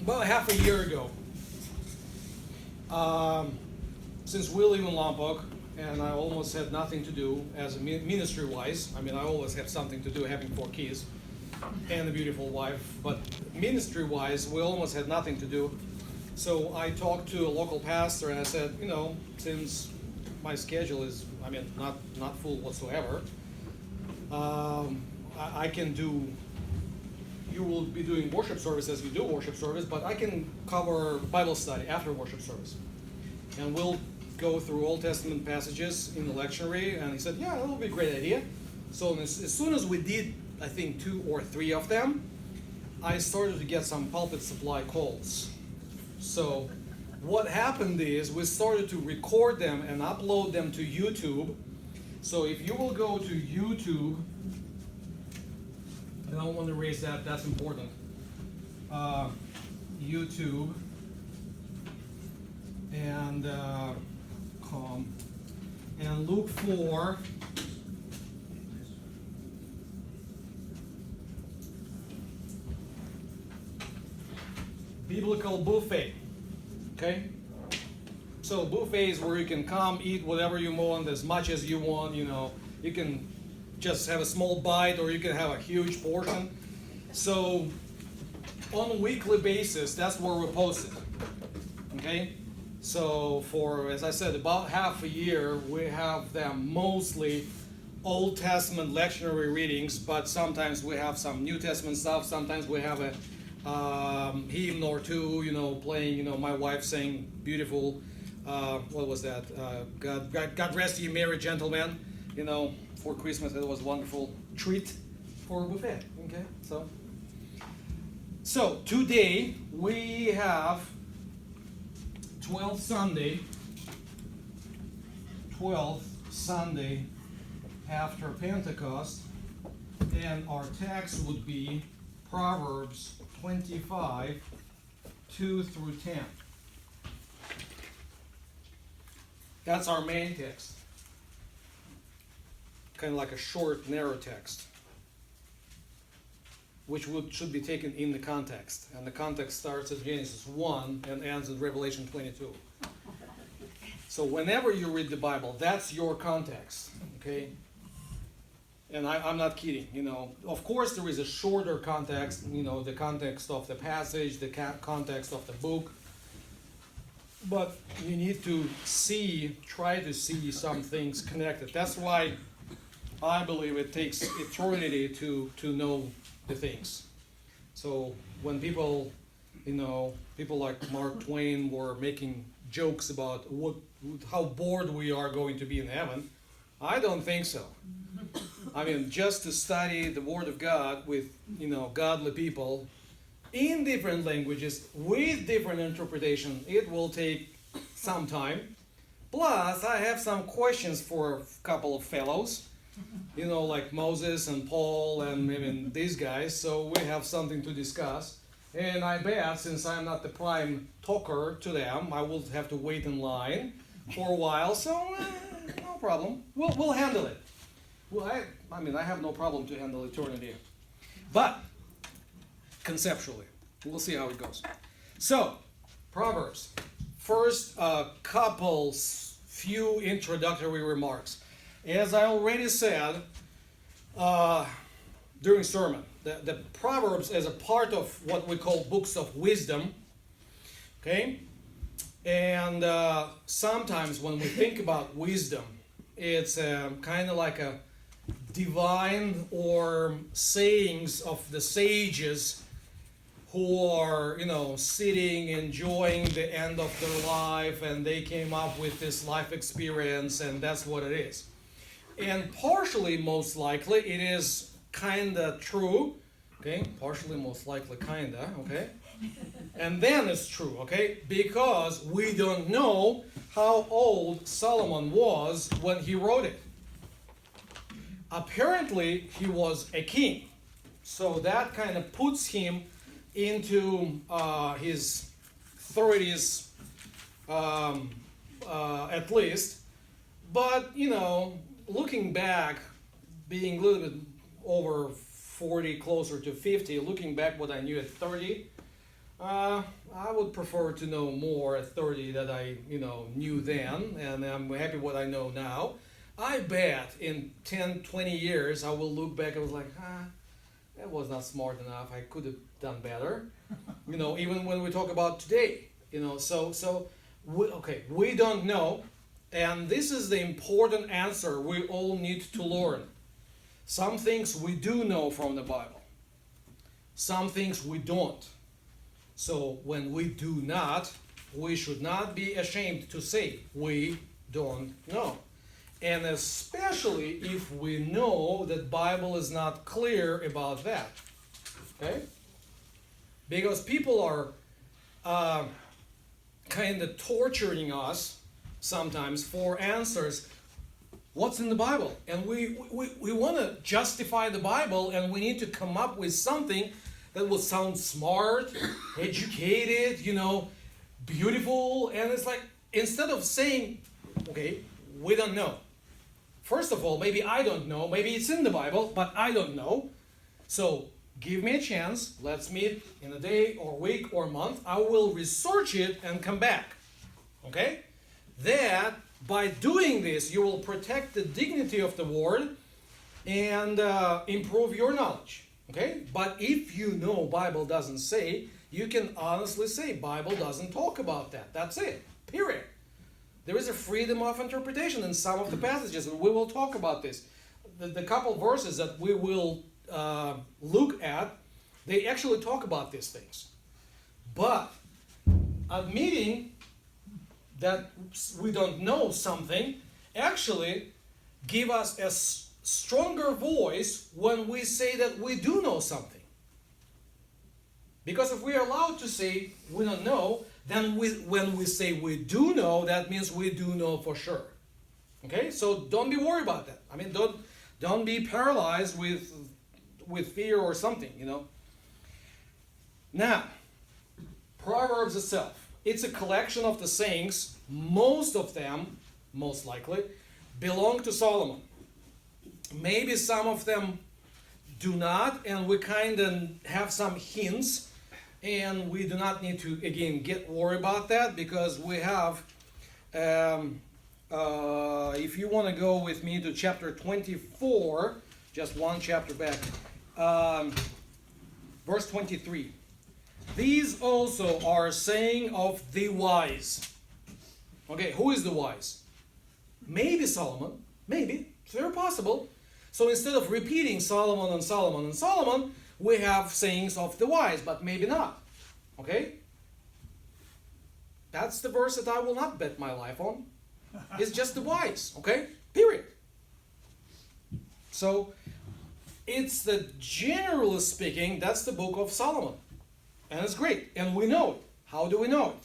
About half a year ago, since we live in Lompoc, and I almost had nothing to do as a ministry-wise. I mean, I always have something to do, having 4 kids and a beautiful wife. But ministry-wise, we almost had nothing to do. So I talked to a local pastor, and I said, since my schedule is, not full whatsoever, I can do. You will be doing worship service as you do worship service, but I can cover Bible study after worship service. And we'll go through Old Testament passages in the lectionary. And he said, yeah, that will be a great idea. So as soon as we did, I think 2 or 3 of them, I started to get some pulpit supply calls. So what happened is we started to record them and upload them to YouTube. So if you will go to YouTube, I don't want to erase that, that's important. YouTube and com and look for Biblical Buffet. Okay? So buffet is where you can come, eat whatever you want, as much as you want, You can just have a small bite or you can have a huge portion. So on a weekly basis, that's where we post it. Okay? So for, as I said, about half a year, we have them mostly Old Testament lectionary readings, but sometimes we have some New Testament stuff. Sometimes we have a hymn or two, playing, my wife saying beautiful, what was that? God rest ye merry gentlemen, for Christmas. It was a wonderful treat for a buffet. Okay, so today we have 12th Sunday after Pentecost, and our text would be Proverbs 25, 2 through 10. That's our main text. Kind of like a short, narrow text, which should be taken in the context. And the context starts at Genesis 1 and ends in Revelation 22. So whenever you read the Bible, that's your context, okay? And I'm not kidding, Of course there is a shorter context, the context of the passage, the context of the book. But you need to try to see some things connected. That's why I believe it takes eternity to know the things. So when people like Mark Twain were making jokes about how bored we are going to be in heaven, I don't think so. Just to study the Word of God with, godly people in different languages with different interpretation, it will take some time. Plus, I have some questions for a couple of fellows, like Moses and Paul and these guys, so we have something to discuss. And I bet, since I'm not the prime talker to them, I will have to wait in line for a while, so no problem. We'll handle it. Well, I have no problem to handle eternity. But, conceptually, we'll see how it goes. So, Proverbs. First, few introductory remarks. As I already said during sermon, the Proverbs is a part of what we call books of wisdom. Okay? And sometimes when we think about wisdom, it's kind of like a divine or sayings of the sages who are, sitting, enjoying the end of their life, and they came up with this life experience, and that's what it is. And partially, most likely, it is kind of true, okay? Partially, most likely, kind of, okay? And then it's true, okay? Because we don't know how old Solomon was when he wrote it. Apparently, he was a king. So that kind of puts him into his 30s at least. But, looking back, being a little bit over 40, closer to 50, looking back what I knew at 30, I would prefer to know more at 30 that I, knew then, and I'm happy what I know now. I bet in 10, 20 years I will look back and was like, that was not smart enough. I could have done better. Even when we talk about today, we don't know, and this is the important answer we all need to learn. Some things we do know from the Bible. Some things we don't. So when we do not, we should not be ashamed to say we don't know. And especially if we know that Bible is not clear about that. Okay? Because people are kind of torturing us sometimes for answers. What's in the Bible? And we want to justify the Bible, and we need to come up with something that will sound smart, educated, beautiful. And it's like, instead of saying, okay, we don't know. First of all, maybe I don't know. Maybe it's in the Bible, but I don't know. So give me a chance. Let's meet in a day or week or month. I will research it and come back. Okay? That, by doing this, you will protect the dignity of the word and improve your knowledge. Okay? But if you know Bible doesn't say, you can honestly say Bible doesn't talk about that. That's it. Period. There is a freedom of interpretation in some of the passages, and we will talk about this. The couple verses that we will look at, they actually talk about these things. But admitting that we don't know something actually give us a stronger voice when we say that we do know something. Because if we are allowed to say we don't know, then when we say we do know, that means we do know for sure. Okay? So don't be worried about that. I mean, don't be paralyzed with fear or something, Now, Proverbs itself, it's a collection of the sayings. Most of them, most likely, belong to Solomon. Maybe some of them do not, and we kind of have some hints. And we do not need to, again, get worried about that, because we have, if you want to go with me to chapter 24, just one chapter back, verse 23. These also are saying of the wise. Okay, who is the wise? Maybe Solomon. Maybe. It's very possible. So instead of repeating Solomon and Solomon and Solomon, we have sayings of the wise, but maybe not. Okay? That's the verse that I will not bet my life on. It's just the wise. Okay? Period. So, it's the, generally speaking, that's the book of Solomon. And it's great. And we know it. How do we know it?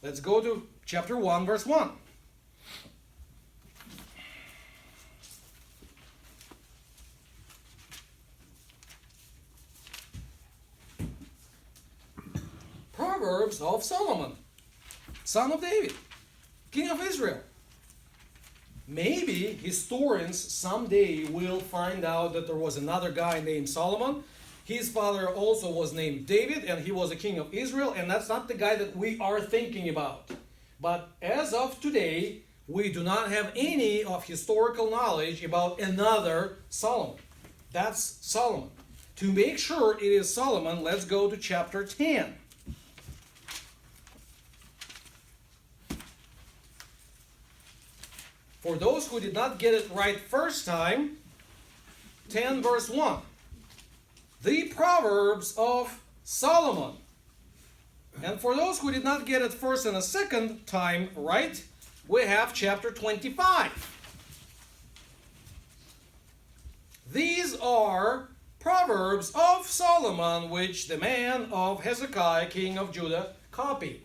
Let's go to chapter 1, verse 1. Proverbs of Solomon, son of David, king of Israel. Maybe historians someday will find out that there was another guy named Solomon. His father also was named David, and he was a king of Israel, and that's not the guy that we are thinking about. But as of today, we do not have any of historical knowledge about another Solomon. That's Solomon. To make sure it is Solomon, let's go to chapter 10. For those who did not get it right first time, 10 verse 1. The Proverbs of Solomon. And for those who did not get it first and a second time right, we have chapter 25. These are Proverbs of Solomon, which the man of Hezekiah, king of Judah, copied.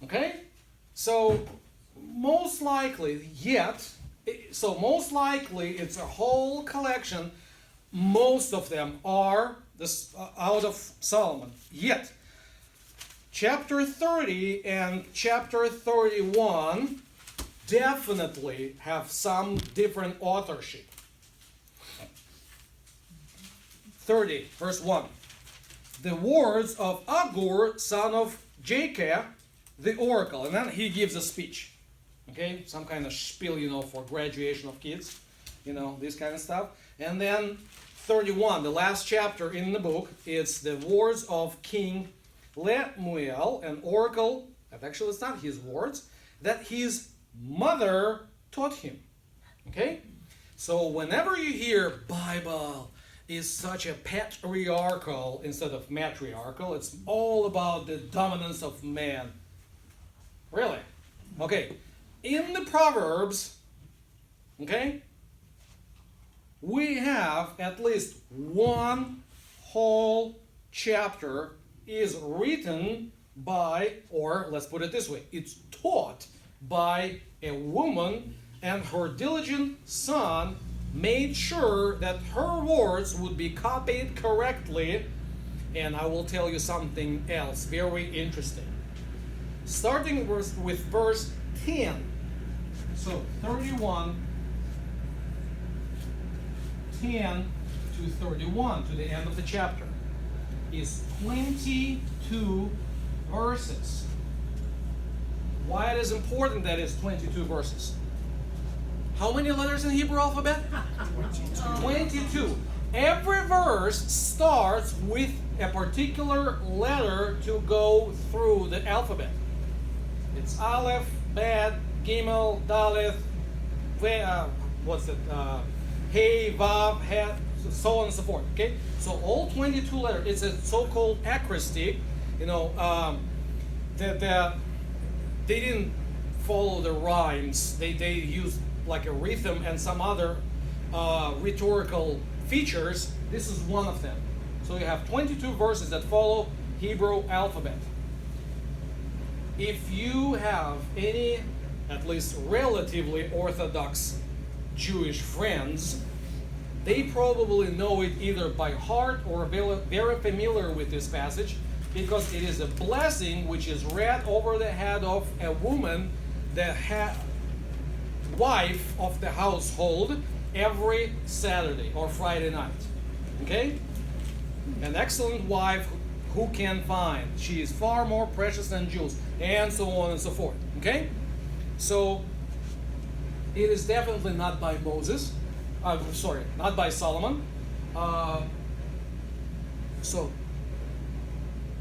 Okay? So, most likely it's a whole collection. Most of them are out of Solomon. Yet, chapter 30 and chapter 31 definitely have some different authorship. 30, verse 1. the words of Agur, son of Jacob, the oracle. And then he gives a speech. Okay, some kind of spiel, for graduation of kids, this kind of stuff. And then 31, the last chapter in the book, it's the words of King Lemuel, an oracle, that actually it's not his words, that his mother taught him. Okay? So whenever you hear Bible is such a patriarchal instead of matriarchal, it's all about the dominance of man. Really? Okay. In the Proverbs, okay, we have at least one whole chapter is written by, or let's put it this way, it's taught by a woman, and her diligent son made sure that her words would be copied correctly. And I will tell you something else very interesting. Starting with verse 10. So 31, 10 to 31, to the end of the chapter, is 22 verses. Why it is important that it's 22 verses? How many letters in Hebrew alphabet? 22. Every verse starts with a particular letter to go through the alphabet. It's Aleph, Bet, Gimel, Daleth, Hey, Vav, Het, so on and so forth. Okay, so all 22 letters. It's a so-called acrostic. That they didn't follow the rhymes. They used like a rhythm and some other rhetorical features. This is one of them. So you have 22 verses that follow Hebrew alphabet. If you have any, at least relatively Orthodox Jewish friends, they probably know it either by heart or very familiar with this passage, because it is a blessing which is read over the head of a woman, the wife of the household, every Saturday or Friday night. Okay? An excellent wife who can find. She is far more precious than jewels, and so on and so forth. Okay? So, it is definitely not by Moses. Not by Solomon. So,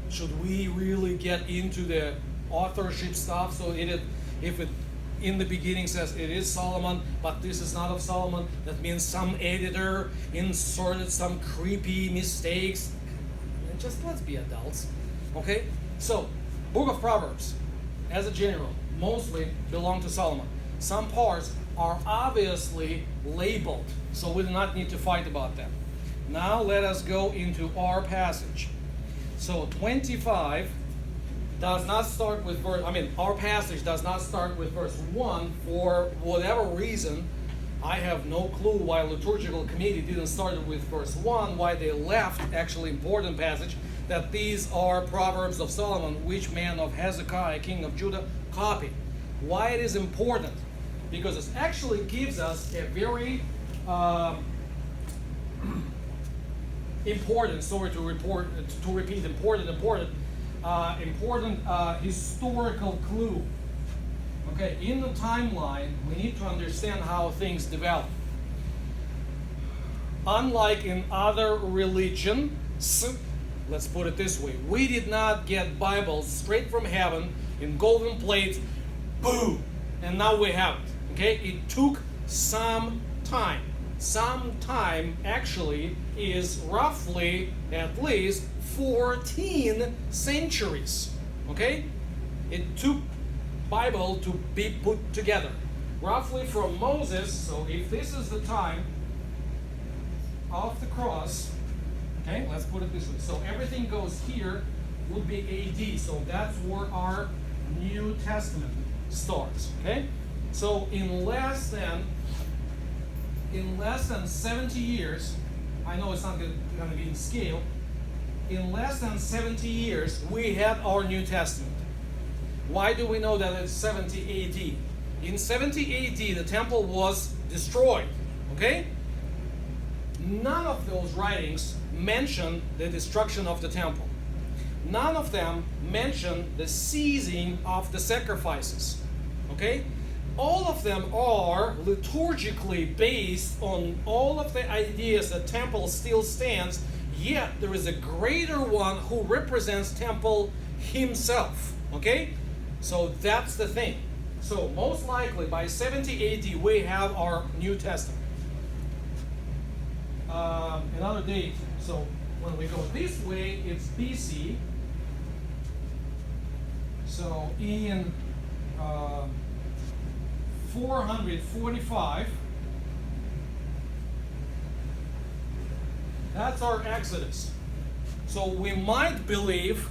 should we really get into the authorship stuff? So if it in the beginning says it is Solomon, but this is not of Solomon, that means some editor inserted some creepy mistakes. Just let's be adults. Okay? So, Book of Proverbs, as a general, mostly belong to Solomon. Some parts are obviously labeled, so we do not need to fight about them. Now let us go into our passage. So 25 does not start with our passage does not start with verse 1 for whatever reason. I have no clue why liturgical committee didn't start it with verse 1, why they left actually important passage, that these are Proverbs of Solomon, which man of Hezekiah, king of Judah, copied. Why it is important? Because it actually gives us a very important historical clue. Okay, in the timeline, we need to understand how things develop. Unlike in other religions, let's put it this way, we did not get Bibles straight from heaven in golden plates, boom, and now we have it. Okay, it took some time. Some time actually is roughly at least 14 centuries. Okay, it took Bible to be put together, roughly from Moses. So if this is the time of the cross, okay, let's put it this way. So everything goes here would be AD. So that's where our New Testament starts. Okay, so in less than 70 years, I know it's not going to be in scale. In less than 70 years, we had our New Testament. Why do we know that it's 70 AD? In 70 AD, the temple was destroyed. Okay? None of those writings mention the destruction of the temple. none of them mention the ceasing of the sacrifices. Okay? All of them are liturgically based on all of the ideas that temple still stands, yet there is a greater one who represents temple himself. Okay? So that's the thing. So most likely by 70 AD we have our New Testament. Another date. So when we go this way, it's BC. So in 445, that's our Exodus. So we might believe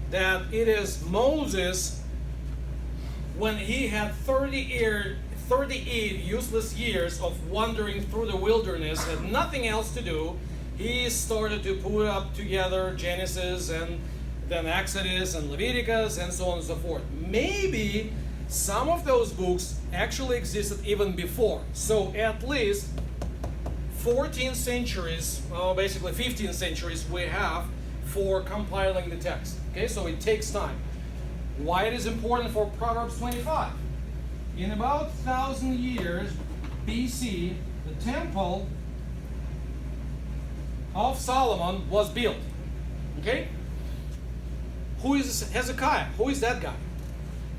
that it is Moses when he had 38 useless years of wandering through the wilderness, had nothing else to do. He started to put up together Genesis and then Exodus and Leviticus and so on and so forth. Maybe some of those books actually existed even before. So at least 14 centuries, well, basically 15 centuries we have for compiling the text. Okay, so it takes time. Why it is important for Proverbs 25? In about 1,000 years BC, the temple of Solomon was built. Okay? Who is Hezekiah? Who is that guy?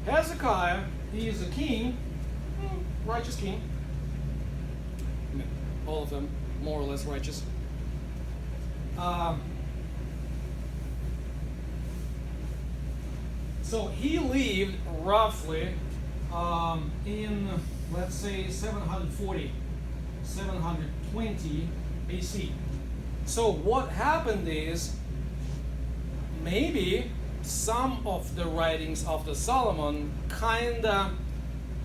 Hezekiah, he is a king, righteous king. All of them more or less righteous. So he lived roughly in, let's say, 740, 720 BC. So what happened is, maybe some of the writings of the Solomon kinda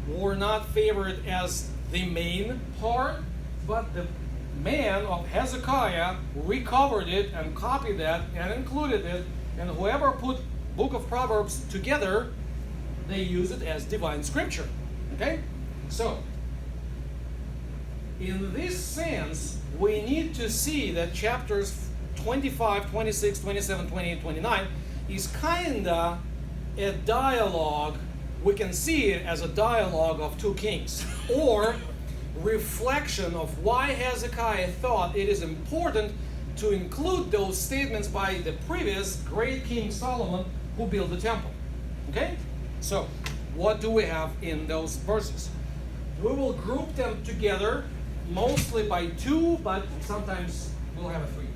were not favored as the main part, but the man of Hezekiah recovered it and copied that and included it, and whoever put Book of Proverbs together, they use it as divine scripture. Okay? So, in this sense, we need to see that chapters 25, 26, 27, 28, 29 is kinda a dialogue. We can see it as a dialogue of two kings, or reflection of why Hezekiah thought it is important to include those statements by the previous great king Solomon who built the temple. Okay? So, what do we have in those verses? We will group them together, mostly by two, but sometimes we'll have a three.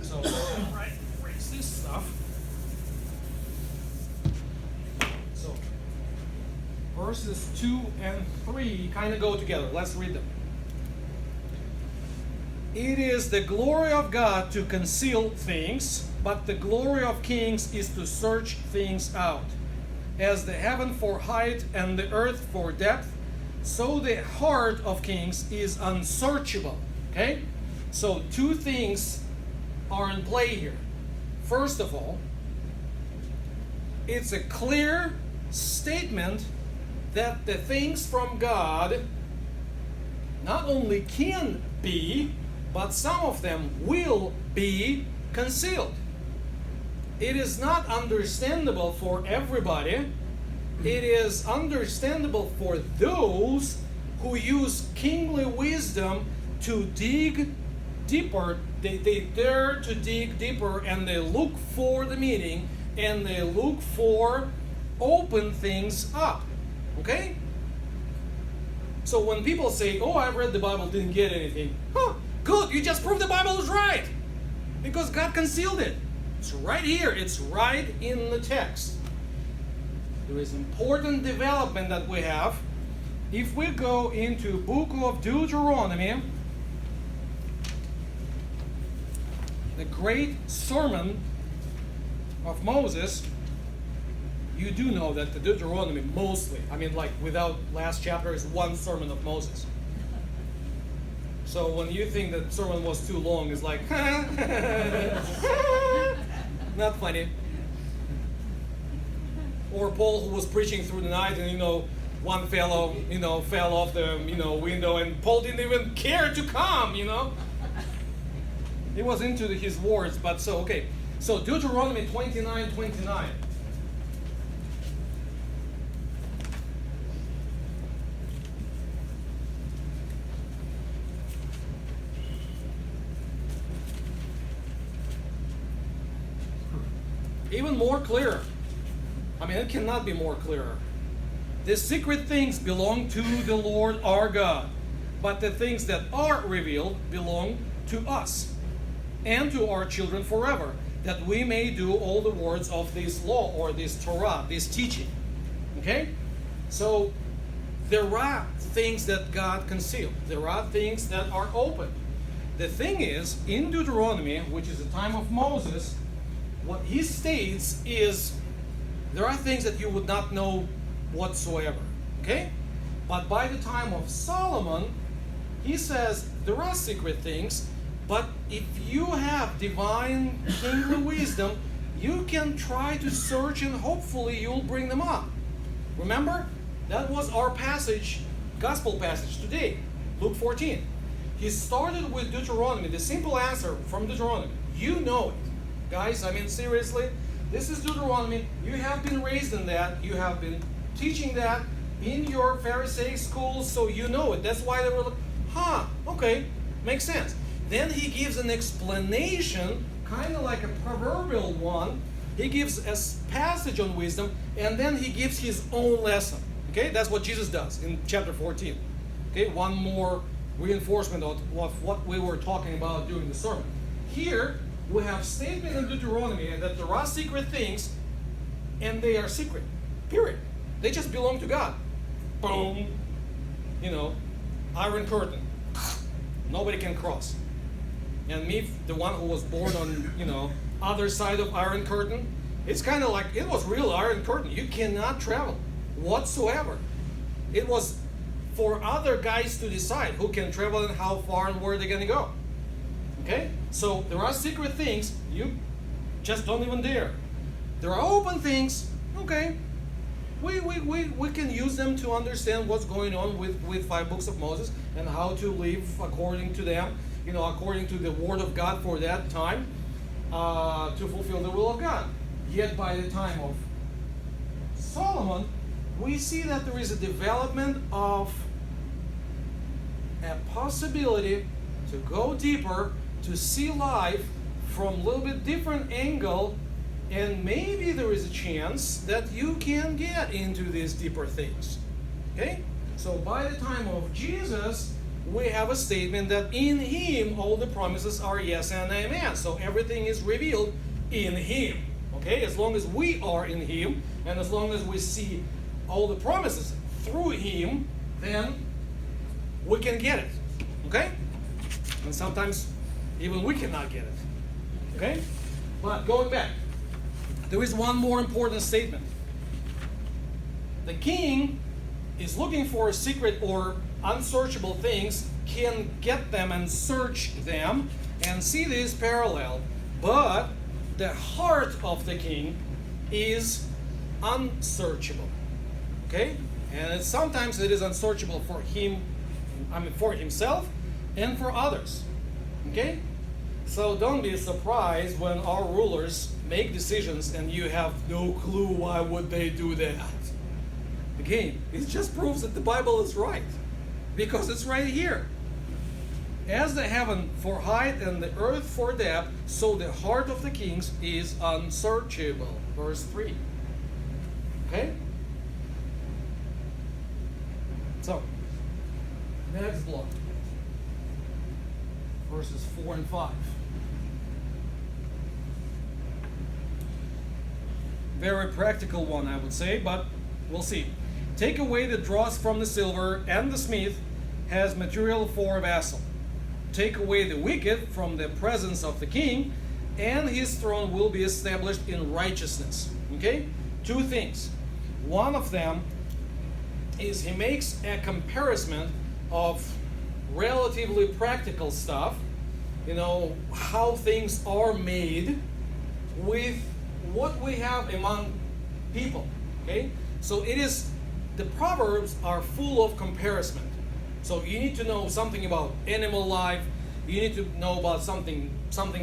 So, right, erase this stuff. So, verses 2 and 3 kind of go together. Let's read them. It is the glory of God to conceal things, but the glory of kings is to search things out. As the heaven for height and the earth for depth, so the heart of kings is unsearchable. Okay? So two things are in play here. First of all, it's a clear statement that the things from God not only can be, but some of them will be concealed. It is not understandable for everybody. It is understandable for those who use kingly wisdom to dig deeper. They dare to dig deeper, and they look for the meaning, and they look for open things up. Okay? So when people say, oh, I've read the Bible, didn't get anything. Huh, good, you just proved the Bible is right. Because God concealed it. It's right here. It's right in the text. There is important development that we have. If we go into book of Deuteronomy, the great sermon of Moses, you do know that the Deuteronomy mostly, like without last chapter, is one sermon of Moses. So when you think that sermon was too long, it's like, not funny. Or Paul, who was preaching through the night, and one fellow, fell off the, window, and Paul didn't even care to come, He was into his words, but so, okay. So Deuteronomy 29:29. Even more clear. I mean, it cannot be more clearer. The secret things belong to the Lord our God, but the things that are revealed belong to us and to our children forever, that we may do all the words of this law or this Torah, this teaching. Okay? So there are things that God concealed. There are things that are open. The thing is, in Deuteronomy, which is the time of Moses, what he states is there are things that you would not know whatsoever. Okay? But by the time of Solomon, he says there are secret things, but if you have divine kingly wisdom, you can try to search and hopefully you'll bring them up. Remember? That was our passage, gospel passage today, Luke 14. He started with Deuteronomy, the simple answer from Deuteronomy. You know it. Guys, I mean seriously, this is Deuteronomy. You have been raised in that. You have been teaching that in your Pharisaic schools, so you know it. That's why they were like, okay, makes sense. Then he gives an explanation, kind of like a proverbial one. He gives a passage on wisdom, and then he gives his own lesson. Okay, that's what Jesus does in chapter 14. Okay, one more reinforcement of what we were talking about during the sermon. Here, we have statement in Deuteronomy that there are secret things, and they are secret. Period. They just belong to God. Boom. Iron curtain. Nobody can cross. And me, the one who was born on, other side of Iron Curtain, it's kind of like, it was real Iron Curtain. You cannot travel whatsoever. It was for other guys to decide who can travel and how far and where they're going to go. Okay? So there are secret things, you just don't even dare. There are open things, okay. We can use them to understand what's going on with 5 books of Moses and how to live according to them, according to the Word of God for that time, to fulfill the will of God. Yet by the time of Solomon, we see that there is a development of a possibility to go deeper, to see life from a little bit different angle, and maybe there is a chance that you can get into these deeper things. Okay? So by the time of Jesus, we have a statement that in Him all the promises are yes and amen. So everything is revealed in Him. Okay? As long as we are in Him, and as long as we see all the promises through Him, then we can get it. Okay? And sometimes even we cannot get it. Okay? But going back, there is one more important statement. The king is looking for a secret or unsearchable things, can get them and search them and see this parallel. But the heart of the king is unsearchable. Okay? And sometimes it is unsearchable for him, for himself and for others. Okay? So don't be surprised when our rulers make decisions and you have no clue why would they do that. Again, it just proves that the Bible is right. Because it's right here. As the heaven for height and the earth for depth, so the heart of the kings is unsearchable. Verse 3. Okay? So, next block. Verses 4 and 5. Very practical one, I would say, but we'll see. Take away the dross from the silver, and the smith has material for a vessel. Take away the wicked from the presence of the king, and his throne will be established in righteousness. Okay? 2 things. One of them is he makes a comparison of relatively practical stuff, how things are made, with what we have among people. Okay? So the Proverbs are full of comparison. So you need to know something about animal life, you need to know about something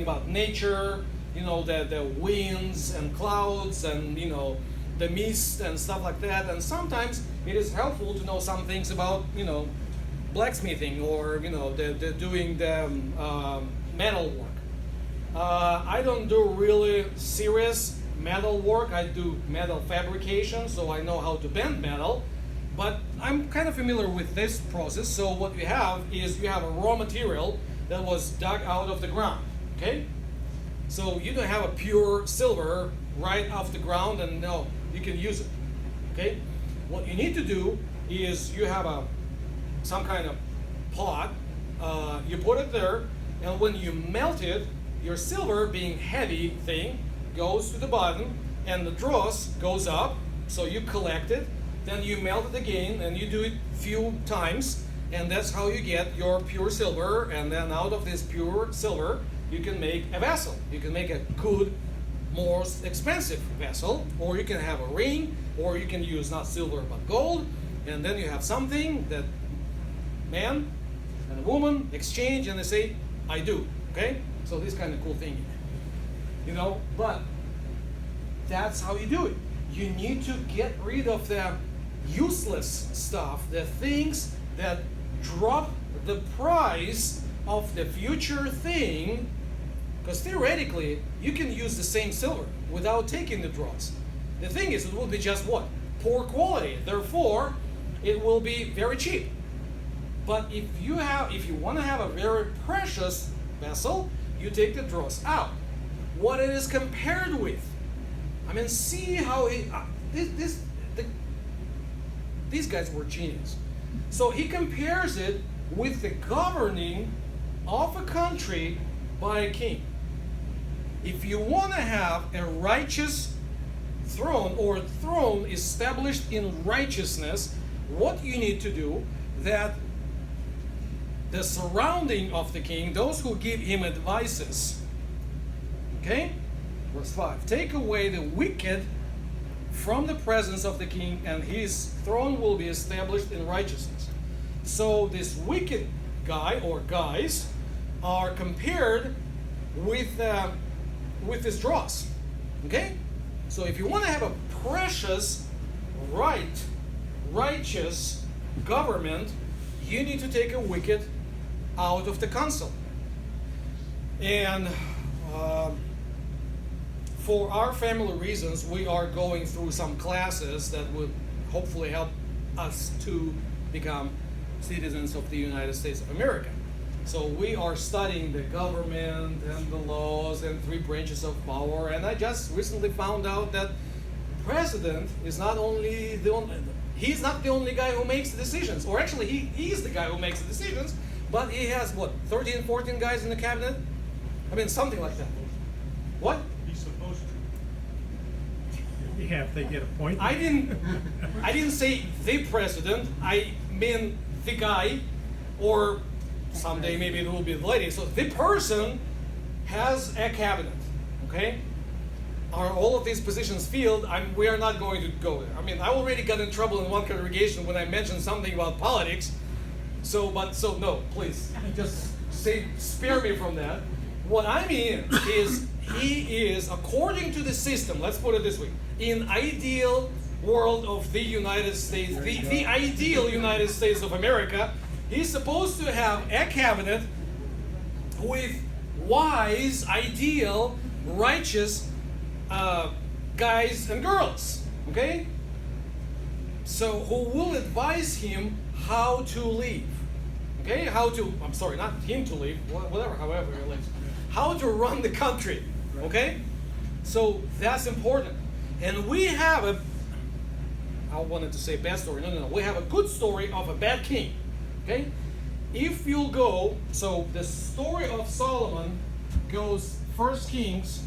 about nature, the winds and clouds and, the mist and stuff like that. And sometimes it is helpful to know some things about, blacksmithing or, the doing the metal work. I don't do really serious metal work. I do metal fabrication, so I know how to bend metal. But I'm kind of familiar with this process. So what we have is you have a raw material that was dug out of the ground, okay? So you don't have a pure silver right off the ground and no, you can use it, okay? What you need to do is you have some kind of pot, you put it there, and when you melt it, your silver, being heavy thing, goes to the bottom, and the dross goes up, so you collect it, then you melt it again, and you do it few times, and that's how you get your pure silver, and then out of this pure silver, you can make a vessel. You can make a good, more expensive vessel, or you can have a ring, or you can use not silver but gold, and then you have something that man and a woman exchange, and they say, I do, okay? So this kind of cool thing, but that's how you do it. You need to get rid of the useless stuff, the things that drop the price of the future thing, because theoretically, you can use the same silver without taking the dross. The thing is, it will be just what? Poor quality. Therefore, it will be very cheap. But if you want to have a very precious vessel, you take the dross out. What it is compared with. I mean, see how these guys were genius. So he compares it with the governing of a country by a king. If you want to have a righteous throne or throne established in righteousness, what you need to do, that the surrounding of the king, those who give him advices, okay? Verse 5, take away the wicked from the presence of the king, and his throne will be established in righteousness. So this wicked guy or guys are compared with this dross, okay? So if you want to have a precious, righteous government, you need to take a wicked out of the council. And for our family reasons, we are going through some classes that would hopefully help us to become citizens of the United States of America. So we are studying the government and the laws and 3 branches of power, and I just recently found out that the president is not only he's not the only guy who makes the decisions, or actually he is the guy who makes the decisions, but he has 13, 14 guys in the cabinet? I mean, something like that. What? He's supposed to. Yeah, if they get appointed. I didn't say the president, I mean the guy, or someday maybe it will be the lady. So the person has a cabinet, okay? Are all of these positions filled? We are not going to go there. I mean, I already got in trouble in one congregation when I mentioned something about politics. So no, please, just spare me from that. What I mean is, he is, according to the system, let's put it this way, in ideal world of the United States, the ideal United States of America, he's supposed to have a cabinet with wise, ideal, righteous guys and girls, okay? So who will advise him how to live, okay? Not him to live, whatever, however he lives. How to run the country, okay? So that's important. And we have I wanted to say bad story, no. We have a good story of a bad king, okay? If you'll go, so the story of Solomon goes 1 Kings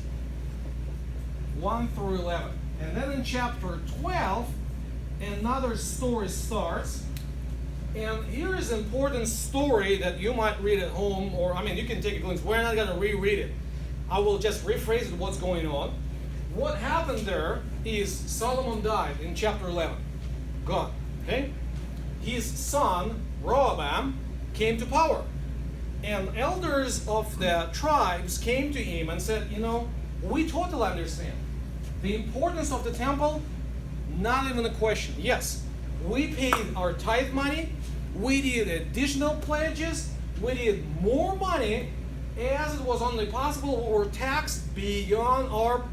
1 through 11. And then in chapter 12, another story starts. And here is an important story that you might read at home, or you can take a glimpse. We're not going to reread it. I will just rephrase what's going on. What happened there is Solomon died in chapter 11. Gone. Okay? His son, Rehoboam, came to power. And elders of the tribes came to him and said, we totally understand. The importance of the temple, not even a question. Yes, we paid our tithe money, we did additional pledges, we did more money as it was only possible or taxed beyond our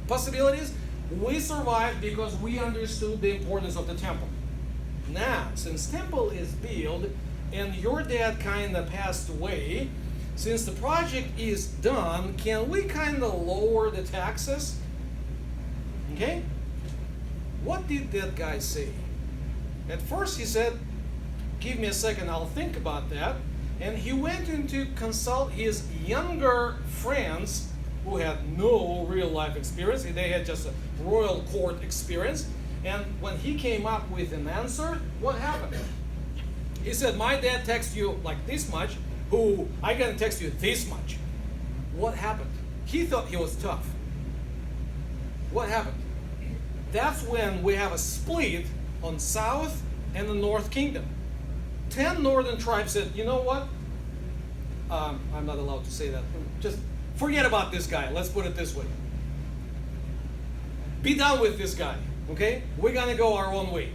possibilities. We survived because we understood the importance of the temple. Now, since temple is built and your dad kind of passed away, since the project is done, can we kind of lower the taxes? Okay? What did that guy say? At first he said, give me a second, I'll think about that. And he went in to consult his younger friends who had no real life experience. They had just a royal court experience. And when he came up with an answer, what happened? He said, my dad texts you like this much, who I can text you this much. What happened? He thought he was tough. What happened? That's when we have a split on South and the North Kingdom. 10 northern tribes said, you know what? I'm not allowed to say that. Just forget about this guy. Let's put it this way. Be done with this guy. Okay? We're going to go our own way.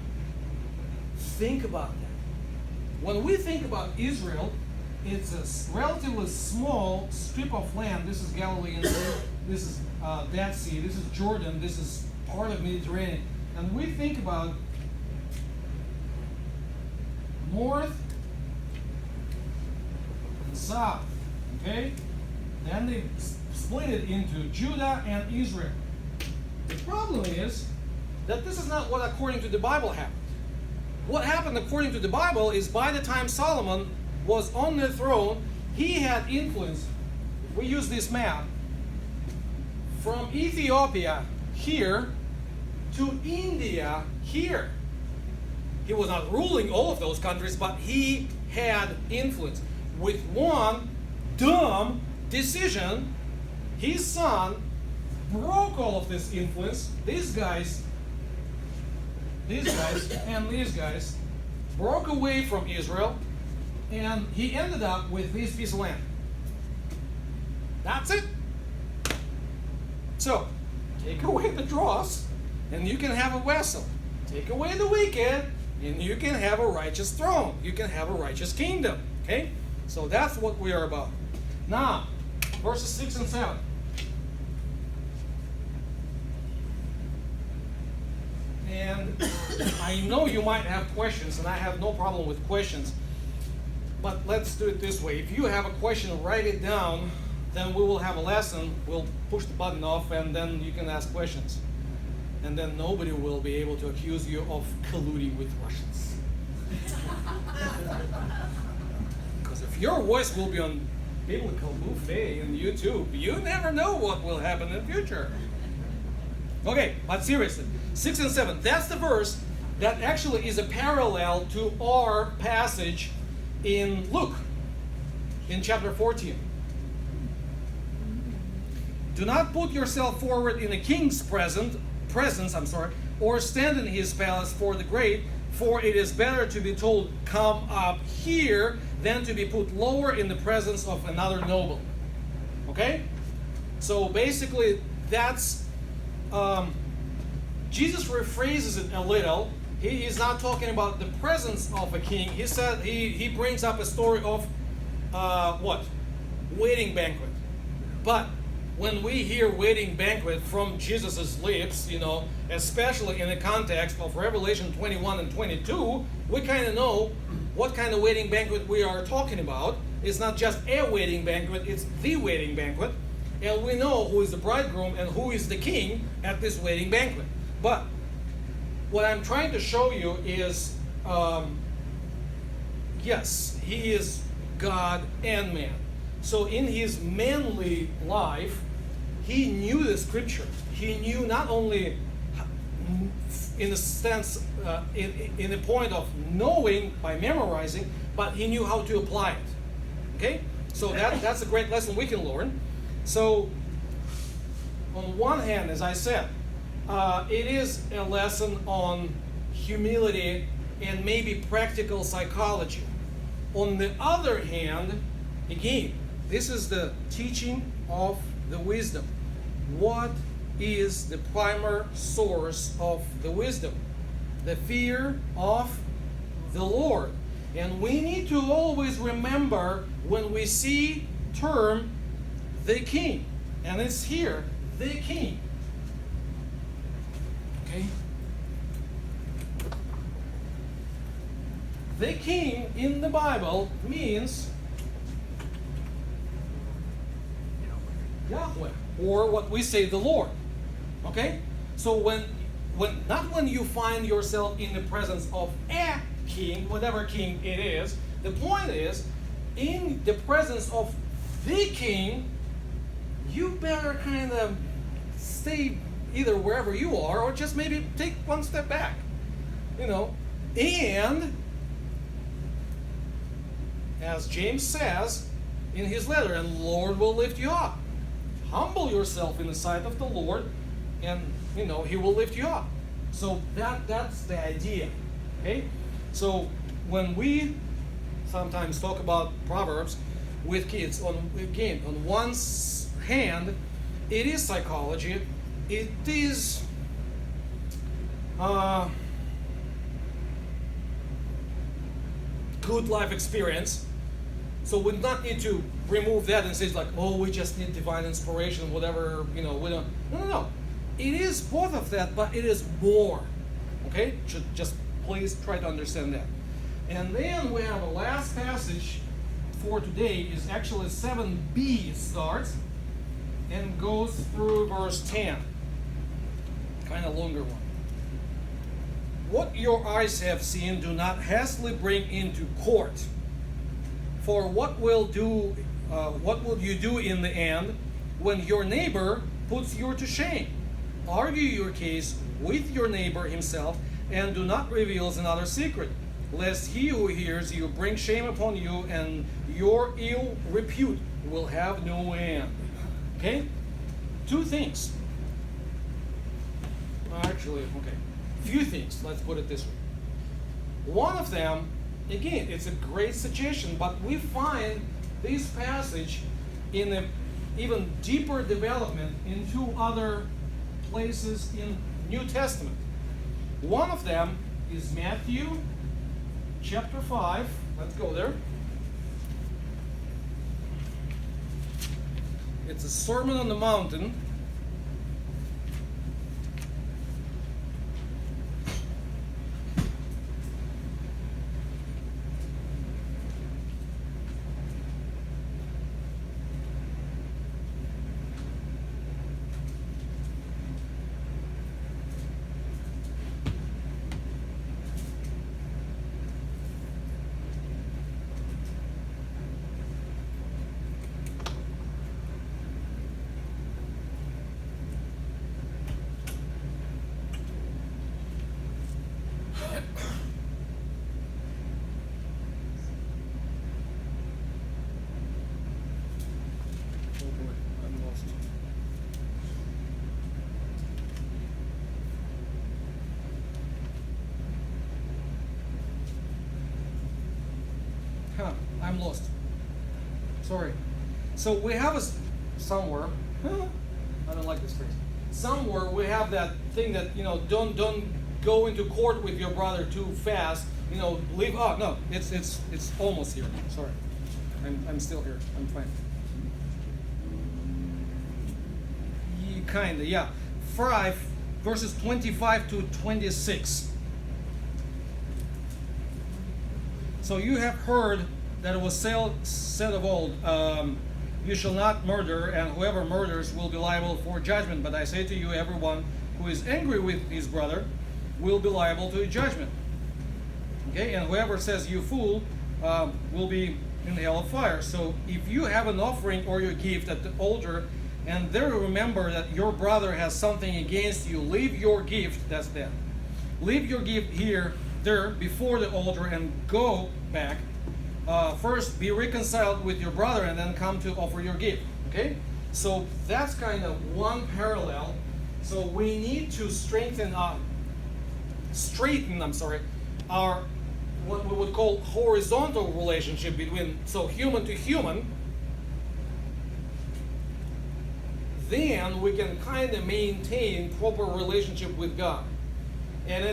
Think about that. When we think about Israel, it's a relatively small strip of land. This is Galilean Sea. This is Dead Sea. This is Jordan. This is part of Mediterranean. And we think about north and south. Okay? Then they split it into Judah and Israel. The problem is that this is not what according to the Bible happened. What happened according to the Bible is by the time Solomon was on the throne, he had influence. We use this map from Ethiopia here to India here. He was not ruling all of those countries, but he had influence. With one dumb decision, his son broke all of this influence. These guys and these guys broke away from Israel, and he ended up with this piece of land. That's it. So, take away the dross, and you can have a vessel. Take away the wicked, and you can have a righteous throne. You can have a righteous kingdom. Okay? So that's what we are about. Now, verses 6 and 7. And I know you might have questions, and I have no problem with questions. But let's do it this way. If you have a question, write it down. Then we will have a lesson. We'll push the button off, and then you can ask questions. And then nobody will be able to accuse you of colluding with Russians. Because if your voice will be on Biblical Buffet and YouTube, you never know what will happen in the future. Okay, but seriously, 6 and 7, that's the verse that actually is a parallel to our passage in Luke, in chapter 14. Do not put yourself forward in a king's presence, or stand in his palace for the great, for it is better to be told, come up here, than to be put lower in the presence of another noble. Okay? So basically, that's Jesus rephrases it a little. He is not talking about the presence of a king. He said he brings up a story of what? Wedding banquet. But when we hear wedding banquet from Jesus' lips, especially in the context of Revelation 21 and 22, we kind of know what kind of wedding banquet we are talking about. It's not just a wedding banquet, it's the wedding banquet. And we know who is the bridegroom and who is the king at this wedding banquet. But what I'm trying to show you is, yes, he is God and man. So in his manly life, he knew the scripture. He knew not only in the sense, in the point of knowing by memorizing, but he knew how to apply it. Okay? So that's a great lesson we can learn. So, on one hand, as I said, it is a lesson on humility and maybe practical psychology. On the other hand, again, this is the teaching of the wisdom. What is the primary source of the wisdom? The fear of the Lord. And we need to always remember when we see term the king, and it's here, the king. Okay? The king in the Bible means Yahweh, or what we say, the Lord. Okay? So when not when you find yourself in the presence of a king, whatever king it is, the point is, in the presence of the king, you better kind of stay either wherever you are or just maybe take one step back. And as James says in his letter, and the Lord will lift you up. Humble yourself in the sight of the Lord, and he will lift you up. So that's the idea. Okay? So when we sometimes talk about Proverbs with kids, on one hand, it is psychology, it is good life experience. So we not need to remove that and say like, oh, we just need divine inspiration, whatever, we don't. No. It is both of that, but it is more. Okay? Just please try to understand that. And then we have a last passage for today is actually 7b. It starts and goes through verse 10. Kind of longer one. What your eyes have seen, do not hastily bring into court. For what will you do in the end when your neighbor puts you to shame? Argue your case with your neighbor himself, and do not reveal another secret, lest he who hears you bring shame upon you, and your ill repute will have no end. Okay? Two things. Few things, let's put it this way. One of them, again, it's a great suggestion, but we find this passage in an even deeper development in two other places in New Testament. One of them is Matthew chapter 5. Let's go there. It's a Sermon on the Mountain. I'm lost. Sorry. So we have somewhere. I don't like this phrase. Somewhere we have that thing that don't go into court with your brother too fast. Leave. Oh no, it's almost here. Sorry, I'm still here. I'm fine. Kinda, yeah. 5 verses 25 to 26. So you have heard that it was said of old, you shall not murder, and whoever murders will be liable for judgment. But I say to you, everyone who is angry with his brother will be liable to a judgment. Okay, and whoever says you fool will be in the hell of fire. So if you have an offering or your gift at the altar, and there remember that your brother has something against you, leave your gift, that's that. Leave your gift there before the altar and go back. First be reconciled with your brother and then come to offer your gift. Okay? So that's kind of one parallel. So we need to straighten our what we would call horizontal relationship between human to human, then we can kind of maintain proper relationship with God. And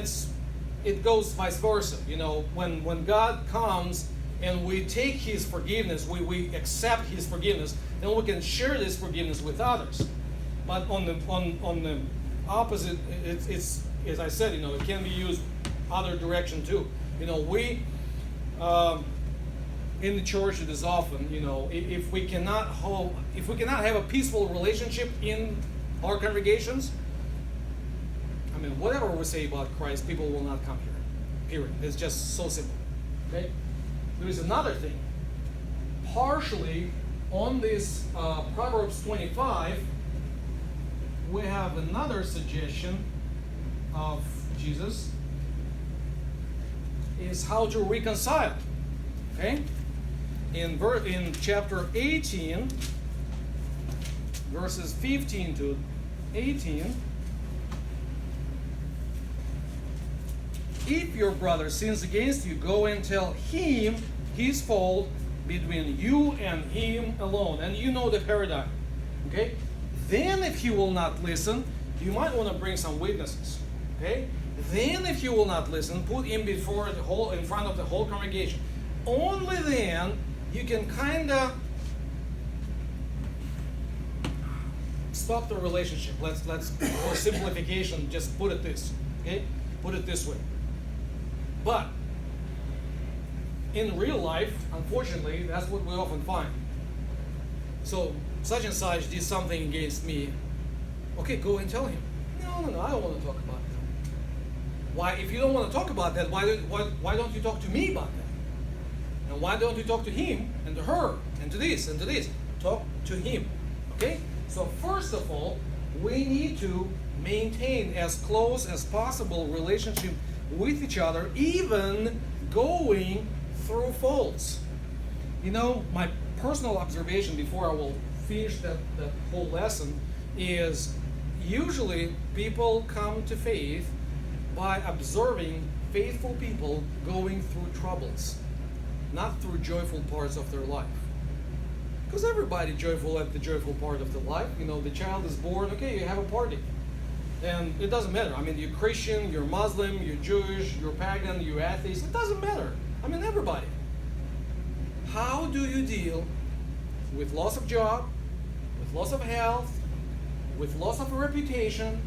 it goes vice versa. You know, when God comes and we take His forgiveness, we accept His forgiveness, then we can share this forgiveness with others. But on the opposite, it's as I said, you know, it can be used other direction too. You know, we in the church it is often, you know, if we cannot have a peaceful relationship in our congregations, I mean, whatever we say about Christ, people will not come here. Period. It's just so simple. Okay. There is another thing. Partially on this Proverbs 25, we have another suggestion of Jesus is how to reconcile. Okay? In chapter 18, verses 15 to 18, if your brother sins against you, go and tell him his fault between you and him alone. And you know the paradigm. Okay? Then if he will not listen, you might want to bring some witnesses. Okay? Then if he will not listen, put him in front of the whole congregation. Only then you can kind of stop the relationship. Let's for simplification just put it this. Okay? Put it this way. But in real life, unfortunately, that's what we often find. So such and such did something against me. Okay, go and tell him. No, I don't want to talk about that. Why? If you don't want to talk about that, why don't you talk to me about that? And why don't you talk to him and to her and to this and to this? Talk to him. Okay? So first of all, we need to maintain as close as possible relationship with each other, even going through faults. You know, my personal observation before I will finish that whole lesson is usually people come to faith by observing faithful people going through troubles, not through joyful parts of their life. Because everybody joyful at the joyful part of the life. You know, the child is born, okay, you have a party. And it doesn't matter. I mean, you're Christian, you're Muslim, you're Jewish, you're pagan, you're atheist. It doesn't matter. I mean, everybody. How do you deal with loss of job, with loss of health, with loss of a reputation?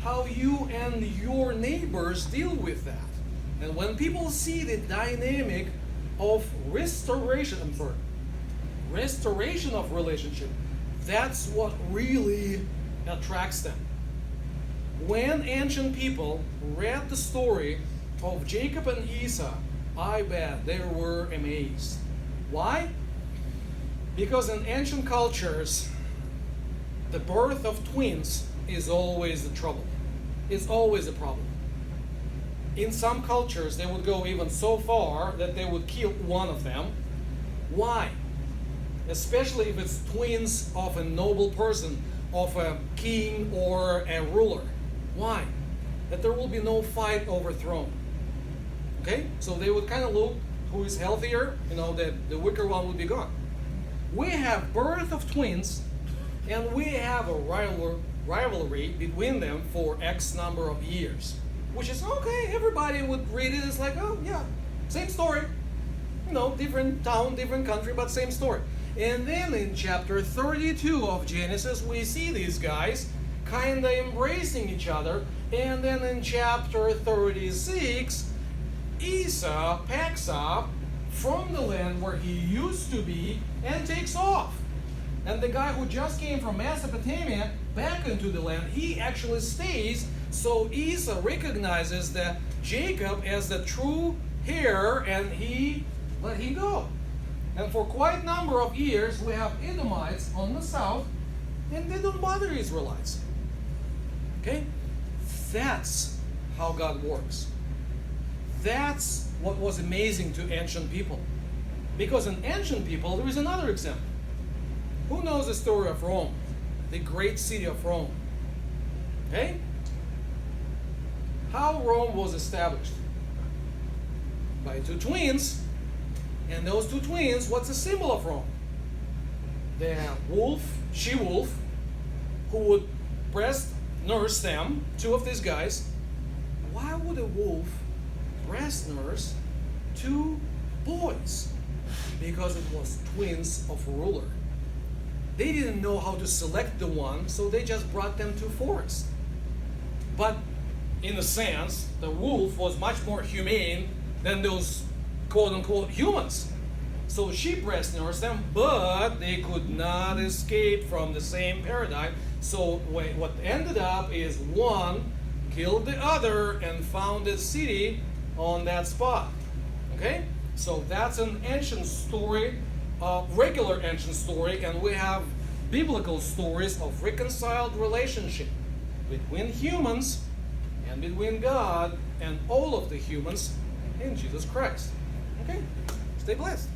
How you and your neighbors deal with that? And when people see the dynamic of restoration of relationship, that's what really attracts them. When ancient people read the story of Jacob and Esau, I bet they were amazed. Why? Because in ancient cultures, the birth of twins is always a trouble. It's always a problem. In some cultures, they would go even so far that they would kill one of them. Why? Especially if it's twins of a noble person, of a king or a ruler. Why? That there will be no fight over throne. Okay? So they would kind of look who is healthier, you know, the weaker one would be gone. We have birth of twins, and we have a rivalry between them for X number of years. Which is okay, everybody would read it as like, oh yeah, same story. You know, different town, different country, but same story. And then in chapter 32 of Genesis, we see these guys kind of embracing each other. And then in chapter 36, Esau packs up from the land where he used to be and takes off. And the guy who just came from Mesopotamia back into the land, he actually stays. So Esau recognizes that Jacob as the true heir, and he let him go. And for quite a number of years, we have Edomites on the south, and they don't bother Israelites. Okay? That's how God works. That's what was amazing to ancient people. Because in ancient people, there is another example. Who knows the story of Rome? The great city of Rome. Okay? How Rome was established? By two twins. And those two twins, what's the symbol of Rome? The wolf, she-wolf, who would breast nurse them, two of these guys. Why would a wolf breast nurse two boys? Because it was twins of a ruler. They didn't know how to select the one, so they just brought them to forest. But in a sense, the wolf was much more humane than those quote-unquote humans. So she breast nursed them, but they could not escape from the same paradigm. So what ended up is one killed the other and founded a city on that spot. Okay? So that's an ancient story, regular ancient story, and we have biblical stories of reconciled relationship between humans and between God and all of the humans in Jesus Christ. Okay? Stay blessed.